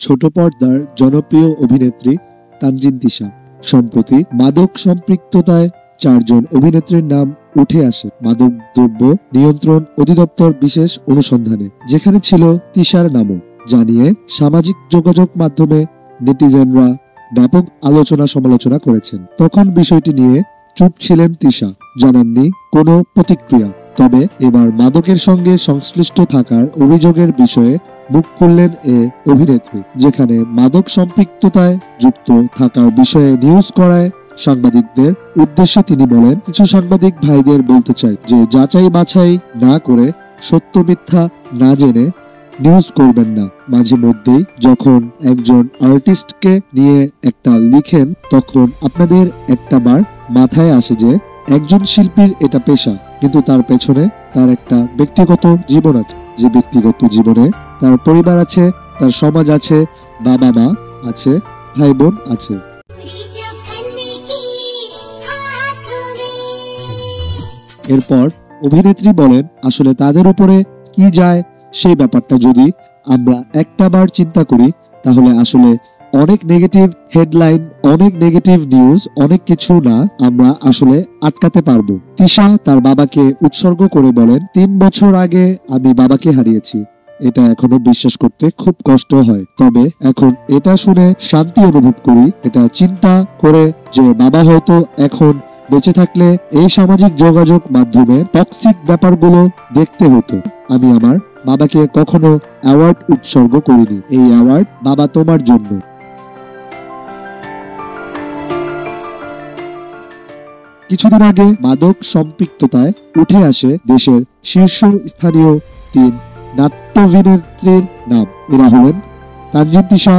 ছোট পর্দার জনপ্রিয় অভিনেত্রী তানজিন তিশা। সম্প্রতি মাদক সম্পৃক্ততায় 4 জন অভিনেত্রীর নাম উঠে আসে মাদকদ্রব্য নিয়ন্ত্রণ অধিদপ্তর বিশেষ অনুসন্ধানে, যেখানে ছিল তিশার নামও। জানিয়ে সামাজিক যোগাযোগ মাধ্যমে নেটিজেনরা ব্যাপক আলোচনা সমালোচনা করেছেন। তখন বিষয়টি নিয়ে চুপ ছিলেন তিশা, জানাননি কোনো প্রতিক্রিয়া। তবে এবার মাদকের সঙ্গে সংশ্লিষ্ট থাকার অভিযোগের বিষয়ে মুখ খুললেন এ অভিনেত্রী, যেখানে মাদক সম্পৃক্ততায় যুক্ত থাকার বিষয়ে নিউজ করায় সাংবাদিকদের উদ্দেশ্যে তিনি বলেন, কিছু সাংবাদিক ভাইদের বলতে চাই যে যাচাই বাছাই না করে সত্য মিথ্যা না জেনে নিউজ করবেন না। মাঝে মধ্যেই যখন একজন আর্টিস্টকে নিয়ে একটা লিখেন, তখন আপনাদের একটা বার মাথায় আসে যে একজন শিল্পীর এটা পেশা, কিন্তু তার পেছনে তার একটা ব্যক্তিগত জীবন আছে। যে ব্যক্তিগত জীবনে তার পরিবার আছে, তার সমাজ আছে, বাবা মা আছে, ভাই বোন আছে। এরপর অভিনেত্রী বলেন, আসলে তাদের উপরে কি যায় সেই ব্যাপারটা যদি আমরা একটা বার চিন্তা করি, তাহলে আসলে অনেক নেগেটিভ হেডলাইন, অনেক নেগেটিভ নিউজ, অনেক কিছু না আমরা আসলে আটকাতে পারবো। তিশা তার বাবাকে উৎসর্গ করে বলেন, 3 বছর আগে আমি বাবাকে হারিয়েছি। এটা এখনো বিশ্বাস করতে খুব কষ্ট হয়, তবে এখন এটা শুনে শান্তি অনুভব করি। এটা চিন্তা করে যে বাবা হয়তো এখন বেঁচে থাকলে এই সামাজিক যোগাযোগ মাধ্যমে টক্সিক ব্যাপারগুলো দেখতে হতো। আমি আমার বাবাকে কখনো অ্যাওয়ার্ড উৎসর্গ করিনি। এই অ্যাওয়ার্ড বাবা তোমার জন্য। কিছুদিন আগে মাদক সম্পৃক্ততায় উঠে আসে দেশের শীর্ষস্থানীয় 3 নাট্যাভিনেত্রীর নাম। এরা হলেন তানজিন তিশা,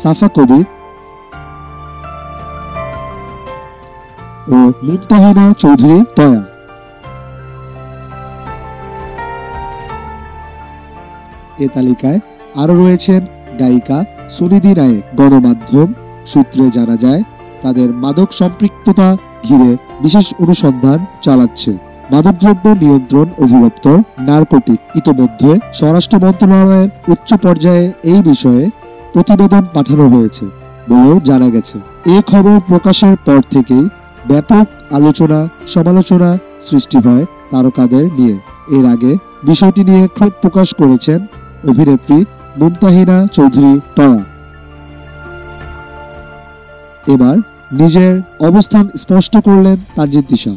সাফা কবির ও মুমতাহিনা চৌধুরী তয়া। এ তালিকায় আরো রয়েছেন গায়িকা সুনিধি নায়েক। গণমাধ্যম সূত্রে জানা যায়, তাদের মাদক সম্পৃক্ততা ঘিরে বিশেষ অনুসন্ধান চালাচ্ছে মাদকদ্রব্য নিয়ন্ত্রণ অধিদপ্তর নারকোটিক। ইতোমধ্যে স্বরাষ্ট্র মন্ত্রণালয়ের উচ্চ পর্যায়ে এই বিষয়ে প্রতিবেদন পাঠানো হয়েছে বলেও জানা গেছে। এ খবর প্রকাশের পর থেকেই ব্যাপক আলোচনা সমালোচনা সৃষ্টি হয় তারকাদের নিয়ে। এর আগে বিষয়টি নিয়ে ক্ষোভ প্রকাশ করেছেন অভিনেত্রী মুমতাহিনা চৌধুরী তয়া। এবার নিজের অবস্থান স্পষ্ট করলেন তানজিন তিশা।